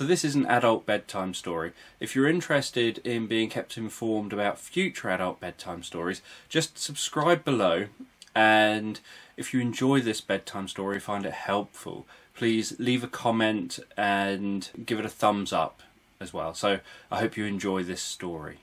So this is an adult bedtime story. If you're interested in being kept informed about future adult bedtime stories, just subscribe below, and if you enjoy this bedtime story, find it helpful, please leave a comment and give it a thumbs up as well. So I hope you enjoy this story.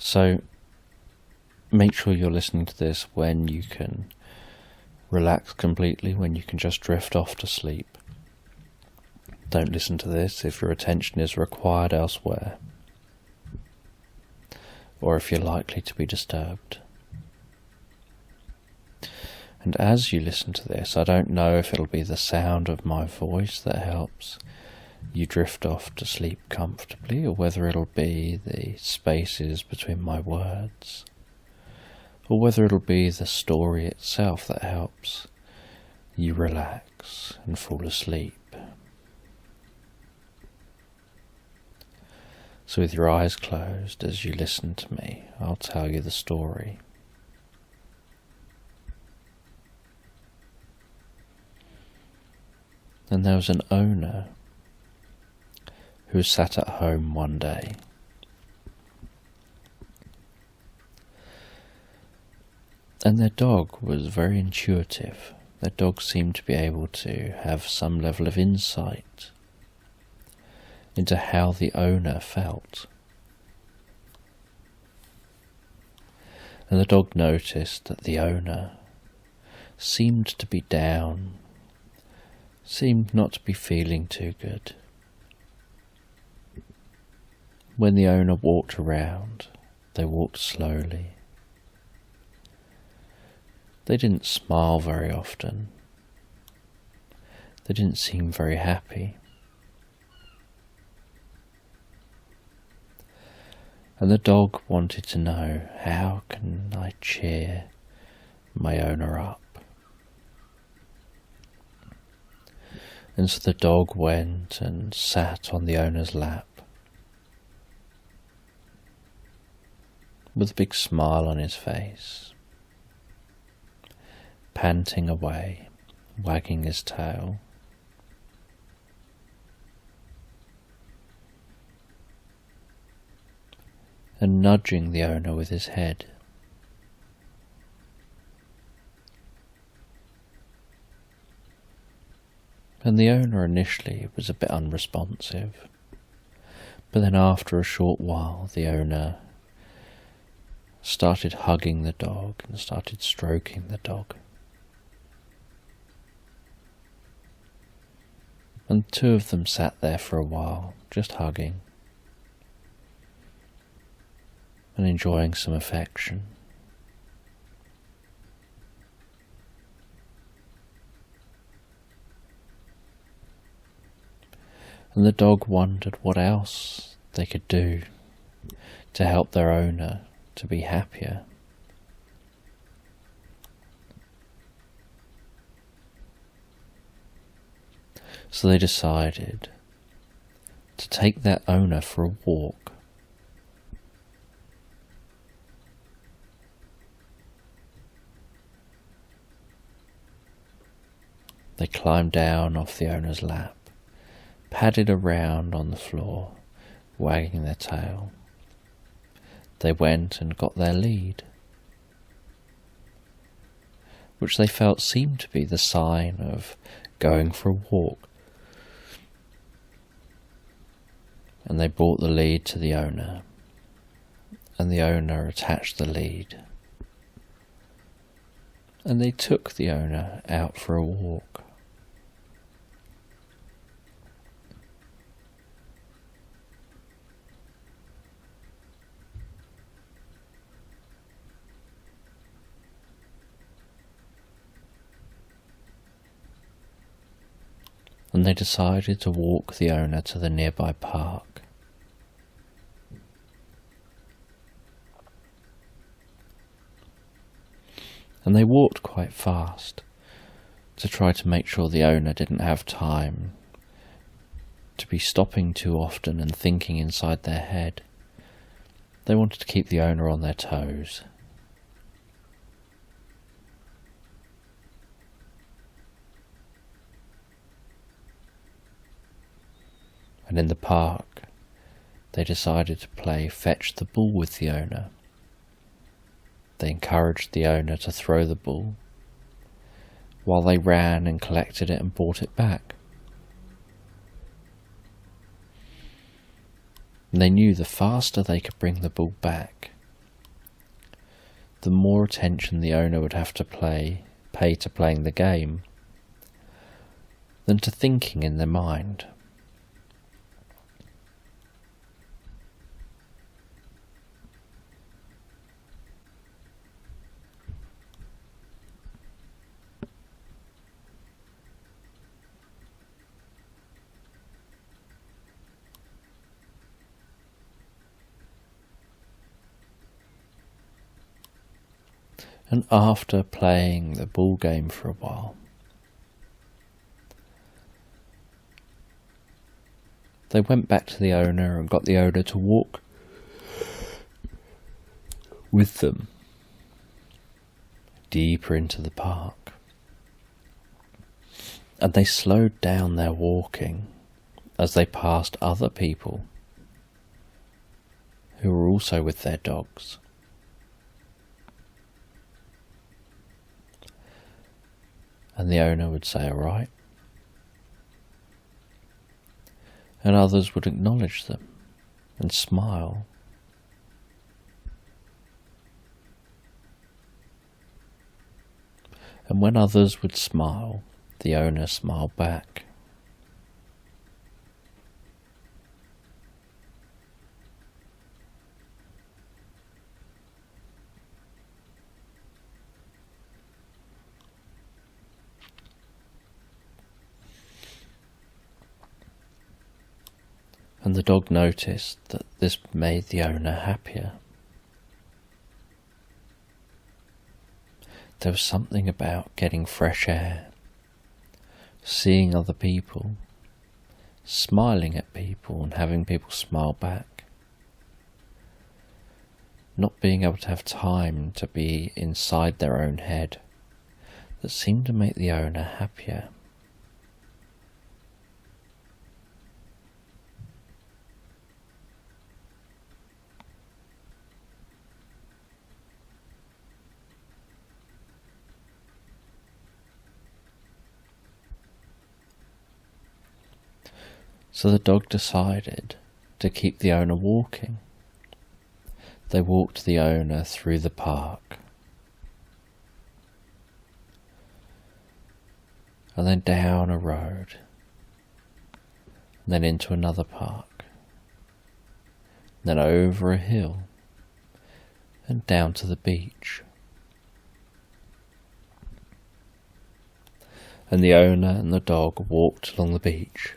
So make sure you're listening to this when you can relax completely, when you can just drift off to sleep. Don't listen to this if your attention is required elsewhere, or if you're likely to be disturbed. And as you listen to this, I don't know if it'll be the sound of my voice that helps you drift off to sleep comfortably, or whether it'll be the spaces between my words, or whether it'll be the story itself that helps you relax and fall asleep. So with your eyes closed as you listen to me, I'll tell you the story. And there was an owner who sat at home one day. And their dog was very intuitive. Their dog seemed to be able to have some level of insight into how the owner felt. And the dog noticed that the owner seemed to be down, seemed not to be feeling too good. When the owner walked around, they walked slowly. They didn't smile very often. They didn't seem very happy. And the dog wanted to know, how can I cheer my owner up? And so the dog went and sat on the owner's lap, with a big smile on his face, panting away, wagging his tail. And nudging the owner with his head. And the owner initially was a bit unresponsive, but then after a short while the owner started hugging the dog and started stroking the dog. And the two of them sat there for a while, just hugging and enjoying some affection. And the dog wondered what else they could do to help their owner to be happier. So they decided to take their owner for a walk. They climbed down off the owner's lap, padded around on the floor, wagging their tail. They went and got their lead, which they felt seemed to be the sign of going for a walk. And they brought the lead to the owner, and the owner attached the lead. And they took the owner out for a walk. And they decided to walk the owner to the nearby park. And they walked quite fast to try to make sure the owner didn't have time to be stopping too often and thinking inside their head. They wanted to keep the owner on their toes. And in the park, they decided to play fetch the ball with the owner. They encouraged the owner to throw the ball, while they ran and collected it and brought it back. And they knew the faster they could bring the ball back, the more attention the owner would have to pay to playing the game than to thinking in their mind. And after playing the ball game for a while, they went back to the owner and got the owner to walk with them deeper into the park. And they slowed down their walking as they passed other people who were also with their dogs. And the owner would say, "All right." And others would acknowledge them and smile. And when others would smile, the owner smiled back. And the dog noticed that this made the owner happier. There was something about getting fresh air, seeing other people, smiling at people and having people smile back. Not being able to have time to be inside their own head that seemed to make the owner happier. So the dog decided to keep the owner walking. They walked the owner through the park, and then down a road, and then into another park, and then over a hill, and down to the beach. And the owner and the dog walked along the beach,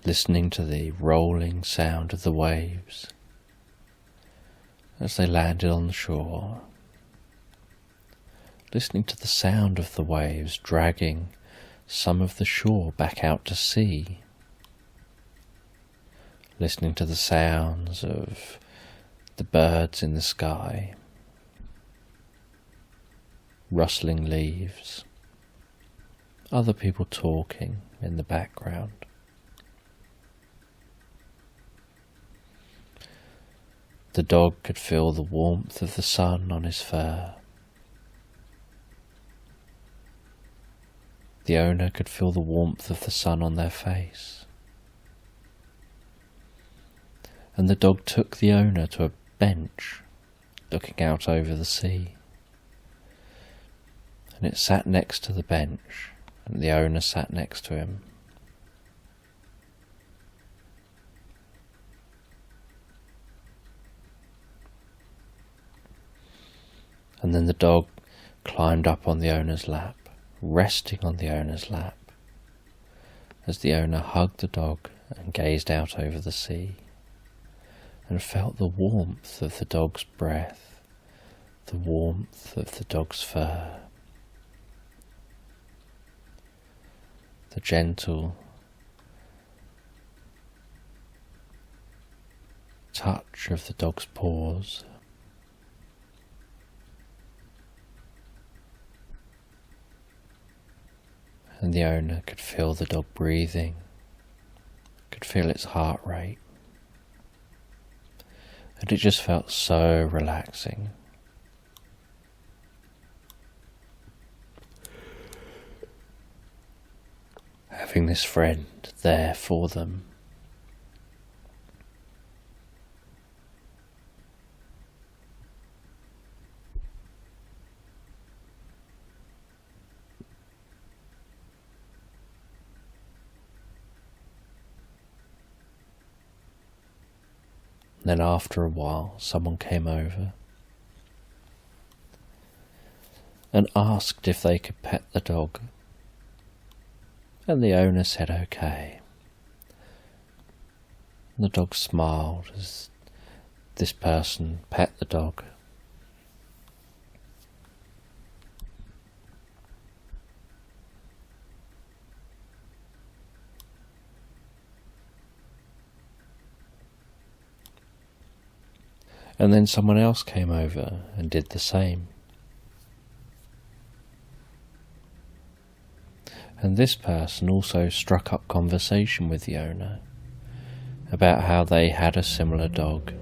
listening to the rolling sound of the waves as they landed on the shore, listening to the sound of the waves dragging some of the shore back out to sea, listening to the sounds of the birds in the sky, rustling leaves, other people talking in the background. The dog could feel the warmth of the sun on his fur. The owner could feel the warmth of the sun on their face. And the dog took the owner to a bench looking out over the sea. And it sat next to the bench, and the owner sat next to him. And then the dog climbed up on the owner's lap, resting on the owner's lap, as the owner hugged the dog and gazed out over the sea, and felt the warmth of the dog's breath, the warmth of the dog's fur. the gentle touch of the dog's paws. And the owner could feel the dog breathing, could feel its heart rate. And it just felt so relaxing. Having this friend there for them. Then after a while, someone came over and asked if they could pet the dog. And the owner said okay. The dog smiled as this person pet the dog. And then someone else came over and did the same. And this person also struck up conversation with the owner about how they had a similar dog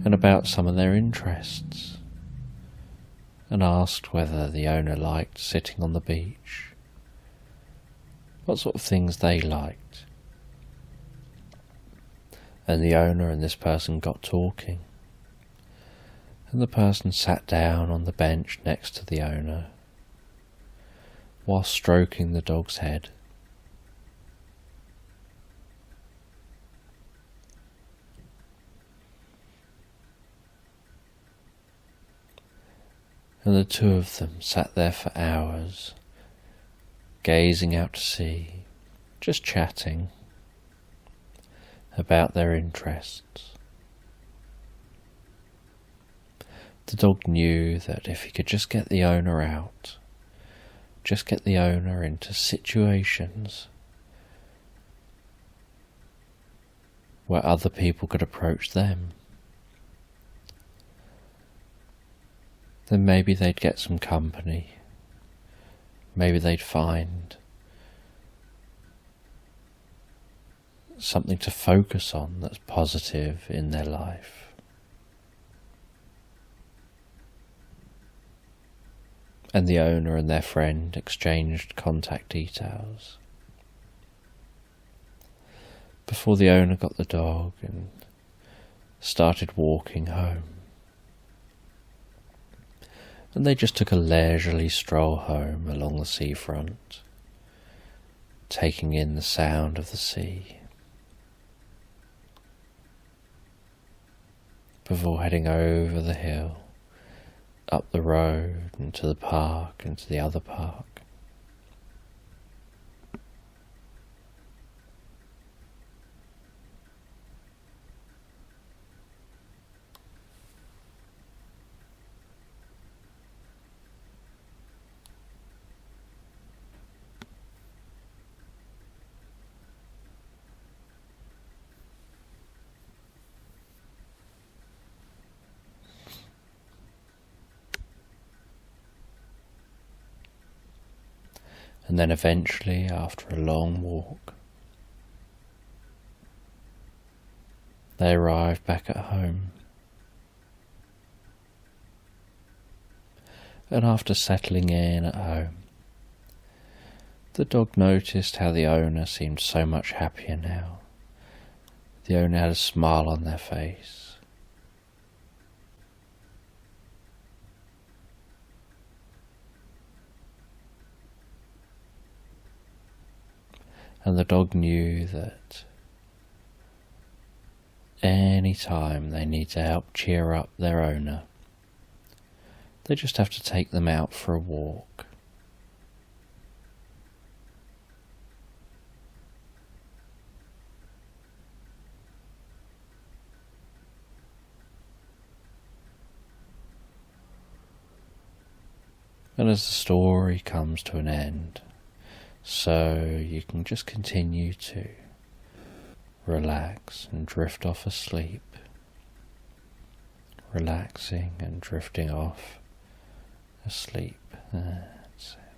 and about some of their interests, and asked whether the owner liked sitting on the beach, what sort of things they liked. And the owner and this person got talking, and the person sat down on the bench next to the owner while stroking the dog's head. And the two of them sat there for hours, gazing out to sea, just chatting about their interests. The dog knew that if he could just get the owner out, just get the owner into situations where other people could approach them, then maybe they'd get some company, maybe they'd find something to focus on that's positive in their life. And the owner and their friend exchanged contact details before the owner got the dog and started walking home. And they just took a leisurely stroll home along the seafront, taking in the sound of the sea, before heading over the hill, up the road, into the park, into the other park. And then eventually, after a long walk, they arrived back at home. And after settling in at home, the dog noticed how the owner seemed so much happier now. The owner had a smile on their face. And the dog knew that any time they need to help cheer up their owner, they just have to take them out for a walk. And as the story comes to an end, So you can just continue to relax and drift off asleep, relaxing and drifting off asleep. That's it.